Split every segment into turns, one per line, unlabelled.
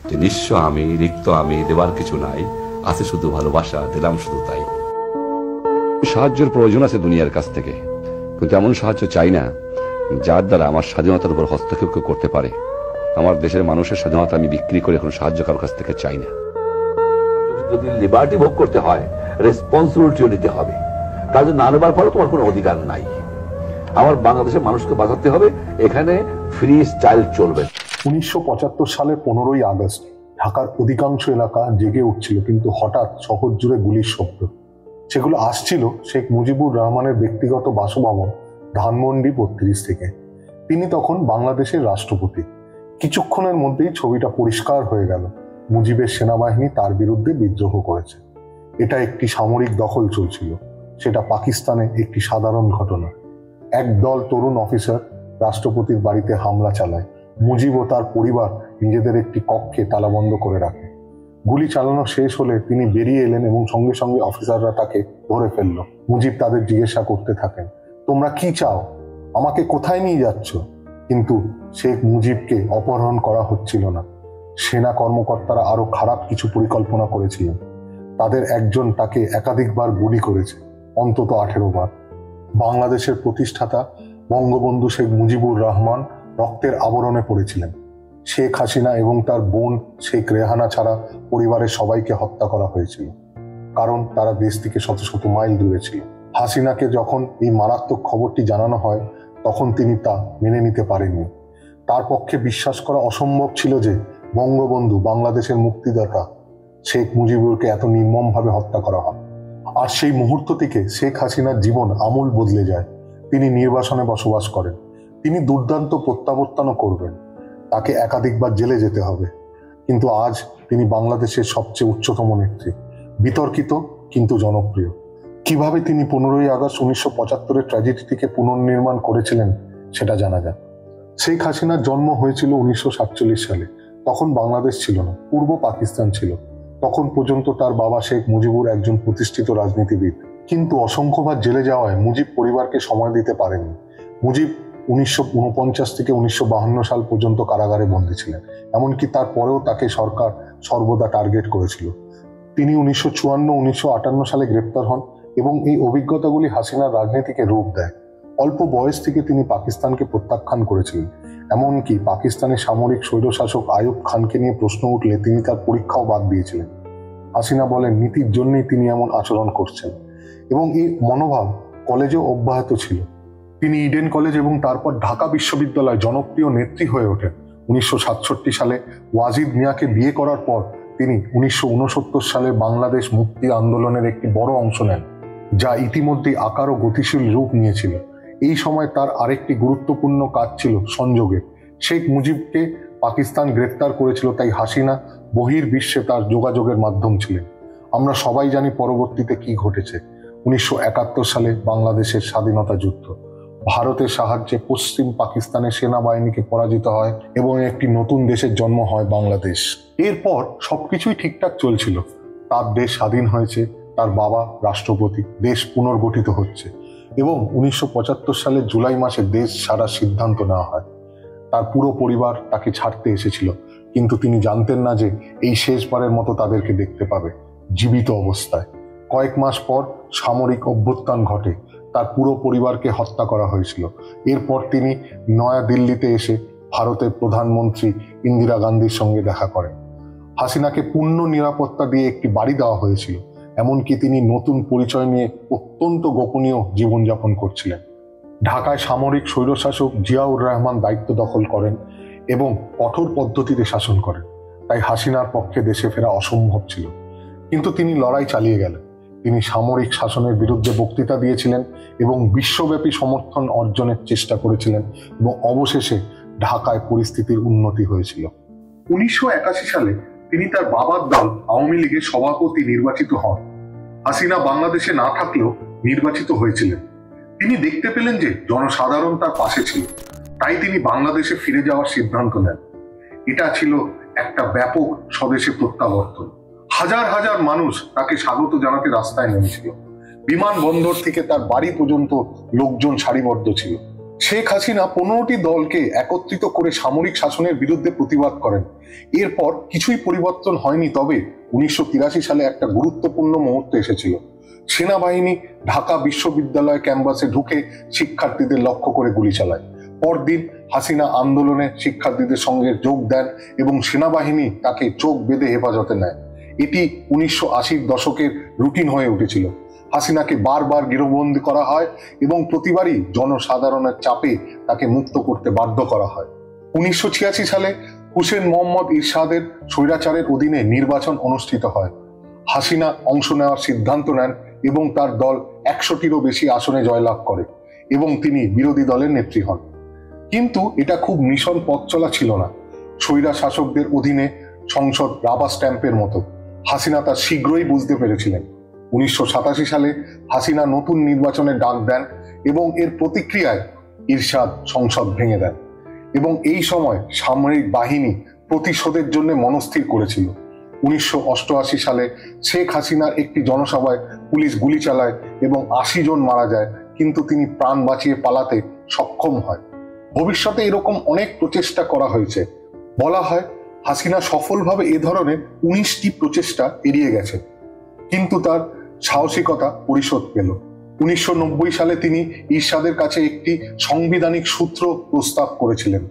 যে নিঃস্ব আমি, রিক্ত আমি, দেবার কিছু নাই, আছে শুধু ভালোবাসা, দিলাম শুধু তাই। সাহায্যের প্রয়োজন আছে দুনিয়ার কাছ থেকে, কিন্তু এমন সাহায্য চাই না যার দ্বারা আমার স্বাধীনতার উপর হস্তক্ষেপ করতে পারে। আমার দেশের মানুষের স্বাধীনতা আমি বিক্রি করে কোনো সাহায্য কারোর কাছ থেকে চাই না। যদি লিবার্টি ভোগ করতে হয়, রেসপন্সিবিলিটিও নিতে হবে। কাজ না নেবার পরে তোমার কোনো অধিকার নাই। আমার বাংলাদেশের মানুষকে বাঁচাতে হবে, এখানে ফ্রি স্টাইল চলবে।
1975 সালের 15ই আগস্ট ঢাকার অধিকাংশ এলাকা জেগে উঠছিল, কিন্তু হঠাৎ শহর জুড়ে গুলির শব্দ। সেগুলো আসছিল শেখ মুজিবুর রহমানের ব্যক্তিগত বাসভবন ধানমন্ডি 32 থেকে। তিনি তখন বাংলাদেশের রাষ্ট্রপতি। কিছুক্ষণের মধ্যেই ছবিটা পরিষ্কার হয়ে গেল, মুজিবের সেনাবাহিনী তার বিরুদ্ধে বিদ্রোহ করেছে। এটা একটি সামরিক দখল চলছিল, সেটা পাকিস্তানে একটি সাধারণ ঘটনা। একদল তরুণ অফিসার রাষ্ট্রপতির বাড়িতে হামলা চালায়। মুজিব ও তার পরিবার নিজেদের একটি কক্ষে তালাবন্ধ করে রাখে। গুলি চালানো শেষ হলে তিনি বেরিয়ে এলেন এবং সঙ্গে সঙ্গে অফিসাররা তাকে ধরে ফেলল। মুজিব তাদের জিজ্ঞাসা করতে থাকেন, তোমরা কি চাও, আমাকে কোথায় নিয়ে যাচ্ছ? কিন্তু শেখ মুজিবকে অপহরণ করা হচ্ছিল না। সেনা কর্মকর্তারা আরো খারাপ কিছু পরিকল্পনা করেছিলেন। তাদের একজন তাকে একাধিকবার গুলি করেছে, অন্তত 18 বার। বাংলাদেশের প্রতিষ্ঠাতা বঙ্গবন্ধু শেখ মুজিবুর রহমান রক্তের আবরণে পড়েছিলেন। শেখ হাসিনা এবং তার বোন শেখ রেহানা ছাড়া পরিবারের সবাইকে হত্যা করা হয়েছিল, কারণ তারা দেশ থেকে শত শত মাইল দূরে ছিল। হাসিনাকে যখন এই মারাত্মক খবরটি জানানো হয়, তখন তিনি তা মেনে নিতে পারেননি। তার পক্ষে বিশ্বাস করা অসম্ভব ছিল যে বঙ্গবন্ধু, বাংলাদেশের মুক্তিদাতা শেখ মুজিবুরকে এত নির্মমভাবে হত্যা করা হয়। আর সেই মুহূর্ত থেকে শেখ হাসিনার জীবন আমূল বদলে যায়। তিনি নির্বাসনে বসবাস করেন, তিনি দুর্দান্ত প্রত্যাবর্তনও করবেন, তাকে একাধিকবার জেলে যেতে হবে। কিন্তু আজ তিনি বাংলাদেশের সবচেয়ে উচ্চতম নেত্রী, বিতর্কিত কিন্তু জনপ্রিয়। কিভাবে তিনি 15ই আগস্ট 1975-এর ট্র্যাজেডিটিকে পুনর্নির্মাণ করেছিলেন সেটা জানা যায়। শেখ হাসিনার জন্ম হয়েছিল 1947 সালে। তখন বাংলাদেশ ছিল না, পূর্ব পাকিস্তান ছিল। তখন পর্যন্ত তার বাবা শেখ মুজিবুর একজন প্রতিষ্ঠিত রাজনীতিবিদ। কিন্তু অসংখ্যবার জেলে যাওয়ায় মুজিব পরিবারকে সময় দিতে পারেননি। মুজিব 1949 থেকে 1952 সাল পর্যন্ত কারাগারে বন্দী ছিলেন। এমনকি তারপরেও তাকে সরকার সর্বদা টার্গেট করেছিল। তিনি 1954-1958 সালে গ্রেপ্তার হন এবং এই অভিজ্ঞতাগুলি হাসিনার রাজনীতিকে রূপ দেয়। অল্প বয়স থেকে তিনি পাকিস্তানকে প্রত্যাখ্যান করেছিলেন। এমনকি পাকিস্তানের সামরিক স্বৈরশাসক আইয়ুব খানকে নিয়ে প্রশ্ন উঠলে তিনি তার পরীক্ষাও বাদ দিয়েছিলেন। হাসিনা বলেন নীতির জন্যই তিনি এমন আচরণ করছেন, এবং এই মনোভাব কলেজেও অব্যাহত ছিল। তিনি ইডেন কলেজ এবং তারপর ঢাকা বিশ্ববিদ্যালয়ে জনপ্রিয় নেত্রী হয়ে ওঠেন। 1967 সালে ওয়াজিদ মিয়াকে বিয়ে করার পর তিনি 1969 সালে বাংলাদেশ মুক্তি আন্দোলনের একটি বড় অংশ নেন, যা ইতিমধ্যেই আকার ও গতিশীল রূপ নিয়েছিল। এই সময় তার আরেকটি গুরুত্বপূর্ণ কাজ ছিল সংযোগে। শেখ মুজিবকে পাকিস্তান গ্রেফতার করেছিল, তাই হাসিনা বহির্বিশ্বে তার যোগাযোগের মাধ্যম ছিলেন। আমরা সবাই জানি পরবর্তীতে কি ঘটেছে। 1971 সালে বাংলাদেশের স্বাধীনতা যুদ্ধ। ভারতের সাহায্যে পশ্চিম পাকিস্তানের সেনাবাহিনীকে পরাজিত হয় এবং একটি নতুন দেশের জন্ম হয় বাংলাদেশ। এরপর সবকিছুই ঠিকঠাক চলছিল। তার দেশ স্বাধীন হয়েছে, তার বাবা রাষ্ট্রপতি, দেশ পুনর্গঠিত হচ্ছে এবং 1975 সালের জুলাই মাসে দেশ ছাড়ার সিদ্ধান্ত নেওয়া হয়। তার পুরো পরিবার তাকে ছাড়তে এসেছিল, কিন্তু তিনি জানতেন না যে এই শেষবারের মতো তাদেরকে দেখতে পাবে জীবিত অবস্থায়। কয়েক মাস পর সামরিক অভ্যুত্থান ঘটে, তার পুরো পরিবারকে হত্যা করা হয়েছিল। এরপর তিনি নয়াদিল্লিতে এসে ভারতের প্রধানমন্ত্রী ইন্দিরা গান্ধীর সঙ্গে দেখা করেন। হাসিনাকে পূর্ণ নিরাপত্তা দিয়ে একটি বাড়ি দেওয়া হয়েছিল, এমনকি তিনি নতুন পরিচয় নিয়ে অত্যন্ত গোপনীয় জীবনযাপন করছিলেন। ঢাকায় সামরিক স্বৈরশাসক জিয়াউর রহমান দায়িত্ব দখল করেন এবং কঠোর পদ্ধতিতে শাসন করেন, তাই হাসিনার পক্ষে দেশে ফেরা অসম্ভব ছিল। কিন্তু তিনি লড়াই চালিয়ে গেলেন। তিনি সামরিক শাসনের বিরুদ্ধে বক্তৃতা দিয়েছিলেন এবং বিশ্বব্যাপী সমর্থন অর্জনের চেষ্টা করেছিলেন, এবং অবশেষে ঢাকায় পরিস্থিতির উন্নতি হয়েছিল। 1981 সালে তিনি তার বাবার দল আওয়ামী লীগের সভাপতি নির্বাচিত হন। হাসিনা বাংলাদেশে না থাকলেও নির্বাচিত হয়েছিলেন। তিনি দেখতে পেলেন যে জনসাধারণ তার পাশে ছিল, তাই তিনি বাংলাদেশে ফিরে যাওয়ার সিদ্ধান্ত নেন। এটা ছিল একটা ব্যাপক স্বদেশে প্রত্যাবর্তন। হাজার হাজার মানুষ তাকে স্বাগত জানাতে রাস্তায় নেমেছিল। বিমানবন্দর থেকে তার বাড়ি পর্যন্ত লোকজন সারিবদ্ধ ছিল। শেখ হাসিনা 15টি দলকে একত্রিত করে সামরিক শাসনের বিরুদ্ধে প্রতিবাদ করেন। এরপর কিছুই পরিবর্তন হয়নি, তবে 1983 সালে একটা গুরুত্বপূর্ণ মুহূর্ত এসেছিল। সেনাবাহিনী ঢাকা বিশ্ববিদ্যালয় ক্যাম্পাসে ঢুকে শিক্ষার্থীদের লক্ষ্য করে গুলি চালায়। পরদিন হাসিনা আন্দোলনে শিক্ষার্থীদের সঙ্গে যোগ দেন এবং সেনাবাহিনী তাকে চোখ বেঁধে হেফাজতে নেয়। এটি 1980-র দশকের রুটিন হয়ে উঠেছিল। হাসিনাকে বারবার গৃহবন্দী করা হয় এবং প্রতিবারই জনসাধারণের চাপে তাকে মুক্ত করতে বাধ্য করা হয়। 1986 সালে হুসেন মোহাম্মদ ইরশাদের স্বৈরাচারের অধীনে নির্বাচন অনুষ্ঠিত হয়। হাসিনা অংশ নেওয়ার সিদ্ধান্ত নেন এবং তার দল 100টিরও বেশি আসনে জয়লাভ করে এবং তিনি বিরোধী দলের নেত্রী হন। কিন্তু এটা খুব মিশন পথ চলা ছিল না। স্বৈরা শাসকদের অধীনে সংসদ রাবার স্ট্যাম্পের মতো। হাসিনা তা শীঘ্রই বুঝতে পেরেছিলেন। 1987 সালে হাসিনা নতুন নির্বাচনের ডাক দেন এবং এর প্রতিক্রিয়ায় ইরশাদ সংসদ ভেঙে দেন এবং এই সময় সামরিক বাহিনী প্রতিশোধের জন্য মনস্থির করেছিল। 1988 সালে শেখ হাসিনার একটি জনসভায় পুলিশ গুলি চালায় এবং 80 জন মারা যায়, কিন্তু তিনি প্রাণ বাঁচিয়ে পালাতে সক্ষম হয়। ভবিষ্যতে এরকম অনেক প্রচেষ্টা করা হয়েছে। বলা হয় হাসিনা সফলভাবে এ ধরনের 19টি প্রচেষ্টা এড়িয়ে গেছে, কিন্তু তার সাহসিকতা পরিশোধ পেল। 1990 সালে তিনি ইরশাদের কাছে একটি সাংবিধানিক সূত্র প্রস্তাব করেছিলেন,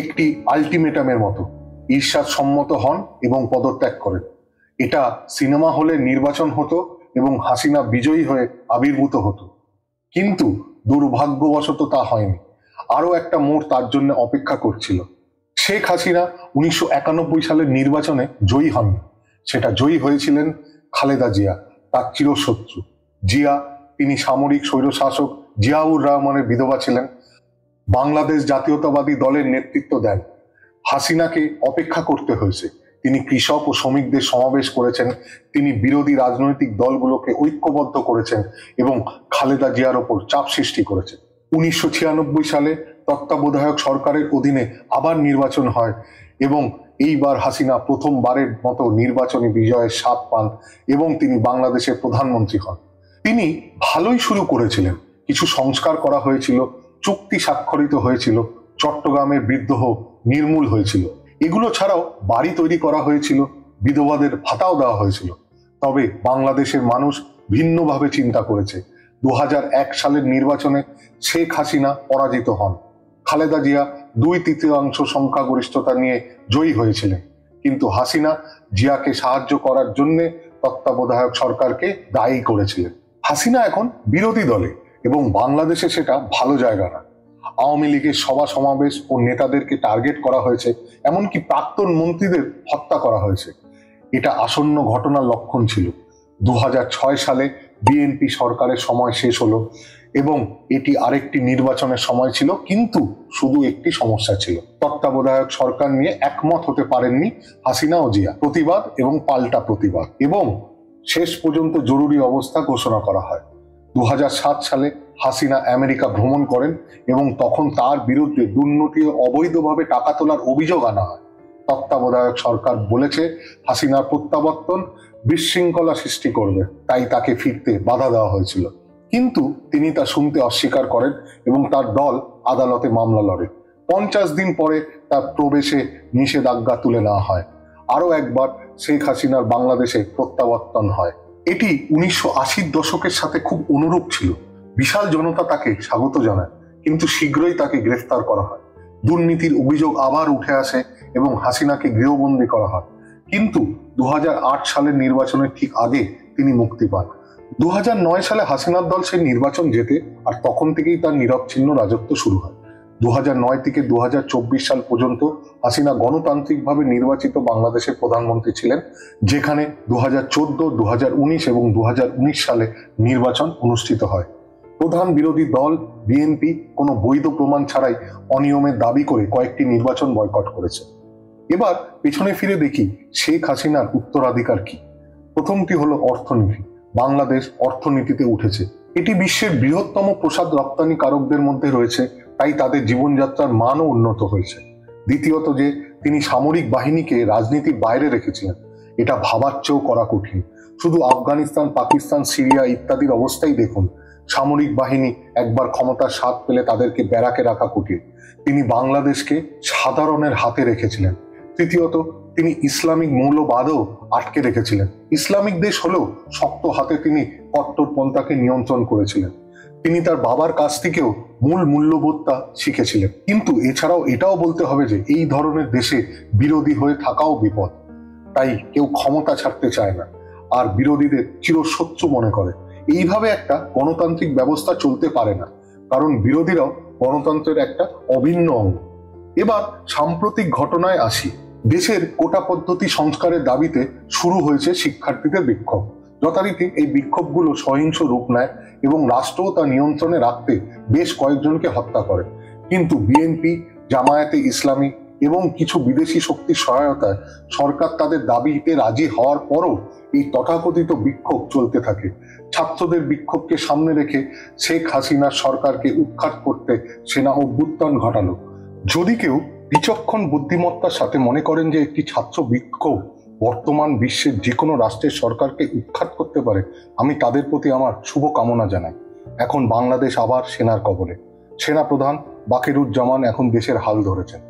একটি আলটিমেটামের মতো। ইরশাদ সম্মত হন এবং পদত্যাগ করেন। এটা সিনেমা হলে নির্বাচন হতো এবং হাসিনা বিজয়ী হয়ে আবির্ভূত হতো, কিন্তু দুর্ভাগ্যবশত তা হয়নি। আরো একটা মোড় তার জন্য অপেক্ষা করছিল। শেখ হাসিনা 1991 সালের নির্বাচনে জয়ী হননি। সেটা জয়ী হয়েছিলেন খালেদা জিয়া, তার চিরশত্রু। জিয়া, তিনি সামরিক স্বৈরশাসক জিয়াউর রহমানের বিধবা ছিলেন। বাংলাদেশ জাতীয়তাবাদী দলের নেতৃত্ব দেন। হাসিনাকে অপেক্ষা করতে হয়েছে। তিনি কৃষক ও শ্রমিকদের সমাবেশ করেছেন, তিনি বিরোধী রাজনৈতিক দলগুলোকে ঐক্যবদ্ধ করেছেন এবং খালেদা জিয়ার ওপর চাপ সৃষ্টি করেছেন। 1996 সালে তত্ত্বাবধায়ক সরকারের অধীনে আবার নির্বাচন হয় এবং এইবার হাসিনা প্রথমবারের মতো নির্বাচনী বিজয়ের স্বাদ পান এবং তিনি বাংলাদেশের প্রধানমন্ত্রী হন। তিনি ভালোই শুরু করেছিলেন। কিছু সংস্কার করা হয়েছিল, চুক্তি স্বাক্ষরিত হয়েছিল, চট্টগ্রামের বিদ্রোহ নির্মূল হয়েছিল। এগুলো ছাড়াও বাড়ি তৈরি করা হয়েছিল, বিধবাদের ভাতাও দেওয়া হয়েছিল। তবে বাংলাদেশের মানুষ ভিন্নভাবে চিন্তা করেছে। 2001 সালের নির্বাচনে শেখ হাসিনা পরাজিত হন। খালেদা জিয়া 2/3 সংখ্যাগরিষ্ঠতা নিয়ে জয়ী হয়েছিলেন, কিন্তু হাসিনা জিয়াকে সাহায্য করার জন্য তত্ত্বাবধায়ক সরকারকে দায়ী করেছিলেন। হাসিনা এখন বিরোধী দলে এবং বাংলাদেশে সেটা ভালো জায়গা না। আওয়ামী লীগের সভা সমাবেশ ও নেতাদেরকে টার্গেট করা হয়েছে, এমনকি প্রাক্তন মন্ত্রীদের হত্যা করা হয়েছে। এটা আসন্ন ঘটনার লক্ষণ ছিল। 2006 সালে বিএনপি সরকারের সময় শেষ হলো এবং এটি আরেকটি নির্বাচনের সময় ছিল, কিন্তু শুধু একটি সমস্যা ছিল। তত্ত্বাবধায়ক সরকার নিয়ে একমত হতে পারেননি হাসিনা ও জিয়া। প্রতিবাদ এবং পাল্টা প্রতিবাদ এবং শেষ পর্যন্ত জরুরি অবস্থা ঘোষণা করা হয়। 2007 সালে হাসিনা আমেরিকা ভ্রমণ করেন এবং তখন তার বিরুদ্ধে দুর্নীতি ও অবৈধভাবে টাকা তোলার অভিযোগ আনা হয়। তত্ত্বাবধায়ক সরকার বলেছে হাসিনার প্রত্যাবর্তন বিশৃঙ্খলা সৃষ্টি করবে, তাই তাকে ফিরতে বাধা দেওয়া হয়েছিল, কিন্তু তিনি তা শুনতে অস্বীকার করেন এবং তার দল আদালতে মামলা লড়ে। 50 দিন পরে তার প্রবেশে নিষেধাজ্ঞা তুলে নেওয়া হয়। আরো একবার শেখ হাসিনার বাংলাদেশে প্রত্যাবর্তন হয়। এটি 1980-র দশকের সাথে খুব অনুরূপ ছিল। বিশাল জনতা তাকে স্বাগত জানায়, কিন্তু শীঘ্রই তাকে গ্রেফতার করা হয়। দুর্নীতির অভিযোগ আবার উঠে আসে এবং হাসিনাকে গৃহবন্দী করা হয়, কিন্তু 2008 সালের নির্বাচনের ঠিক আগে তিনি মুক্তি পান। 2009 সালে হাসিনার দল সেই নির্বাচন জেতে, আর তখন থেকেই তার নিরবচ্ছিন্ন রাজত্ব শুরু হয়। 2009 থেকে 2024 সাল পর্যন্ত হাসিনা গণতান্ত্রিকভাবে নির্বাচিত বাংলাদেশের প্রধানমন্ত্রী ছিলেন, যেখানে 2014, 2019 এবং 2019 সালে নির্বাচন অনুষ্ঠিত হয়। প্রধান বিরোধী দল বিএনপি কোনো বৈধ প্রমাণ ছাড়াই অনিয়মের দাবি করে কয়েকটি নির্বাচন বয়কট করেছে। এবার পেছনে ফিরে দেখি শেখ হাসিনার উত্তরাধিকার কি। প্রথমটি হলো অর্থনীতি। বাংলাদেশ অর্থনীতিতে উঠেছে। এটি বিশ্বের বৃহত্তম প্রসাদ রপ্তানিকারকদের মধ্যে রয়েছে, তাই তাদের জীবনযাত্রার মানও উন্নত হয়েছে। দ্বিতীয়ত যে তিনি সামরিক বাহিনীকে রাজনীতির বাইরে রেখেছিলেন, এটা ভাবার চেয়েও করা কঠিন। শুধু আফগানিস্তান, পাকিস্তান, সিরিয়া ইত্যাদির অবস্থাই দেখুন। সামরিক বাহিনী একবার ক্ষমতার স্বাদ পেলে তাদেরকে ব্যারাকে রাখা কঠিন। তিনি বাংলাদেশকে সাধারণের হাতে রেখেছিলেন। তৃতীয়ত, তিনি ইসলামিক মৌলবাদও আটকে রেখেছিলেন। ইসলামিক দেশ হলেও শক্ত হাতে তিনি কট্টরপন্থাকে নিয়ন্ত্রণ করেছিলেন। তিনি তার বাবার কাছ থেকেও মূল মূল্যবোধটা শিখেছিলেন। কিন্তু এছাড়াও এটাও বলতে হবে যে এই ধরনের দেশে বিরোধী হয়ে থাকাও বিপদ। তাই কেউ ক্ষমতা ছাড়তে চায় না, আর বিরোধীদের চিরশত্রু মনে করে। এইভাবে একটা গণতান্ত্রিক ব্যবস্থা চলতে পারে না, কারণ বিরোধীরাও গণতন্ত্রের একটা অভিন্ন অঙ্গ। এবার সাম্প্রতিক ঘটনায় আসি। দেশের কোটা পদ্ধতি সংস্কারের দাবিতে শুরু হয়েছে শিক্ষার্থীদের বিক্ষোভ। যথারীতি এই বিক্ষোভগুলো সহিংস রূপ নেয় এবং রাষ্ট্রও তা নিয়ন্ত্রণে রাখতে বেশ কয়েকজনকে হত্যা করে। কিন্তু বিএনপি, জামায়াতে ইসলামী এবং কিছু বিদেশি শক্তির সহায়তায় সরকার তাদের দাবিতে রাজি হওয়ার পরও এই তথাকথিত বিক্ষোভ চলতে থাকে। ছাত্রদের বিক্ষোভকে সামনে রেখে শেখ হাসিনার সরকারকে উৎখাত করতে সেনা অভ্যুত্থান ঘটালো। যদি কেউ বিচক্ষণ বুদ্ধিমত্তার সাথে মনে করেন যে একটি ছাত্র বিক্ষোভ বর্তমান বিশ্বের যে কোনো রাষ্ট্রের সরকারকে উৎখাত করতে পারে, আমি তাদের প্রতি আমার শুভ কামনা জানাই। এখন বাংলাদেশ আবার সেনার কবলে। সেনাপ্রধান বাকেরুজ্জামান এখন দেশের হাল ধরেছেন,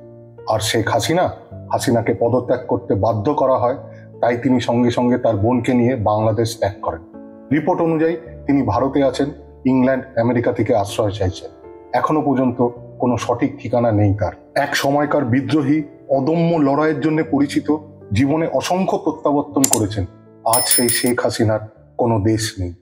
আর শেখ হাসিনাকে পদত্যাগ করতে বাধ্য করা হয়। তাই তিনি সঙ্গে সঙ্গে তার বোনকে নিয়ে বাংলাদেশ ত্যাগ করেন। রিপোর্ট অনুযায়ী তিনি ভারতে আছেন, ইংল্যান্ড, আমেরিকা থেকে আশ্রয় চাইছেন। এখনো পর্যন্ত কোনো সঠিক ঠিকানা নেই তার। এক সময়কার বিদ্রোহী, অদম্য লড়াইয়ের জন্য পরিচিত, জীবনে অসংখ্য প্রত্যাবর্তন করেছেন। আজ সেই শেখ হাসিনার কোনো দেশ নেই।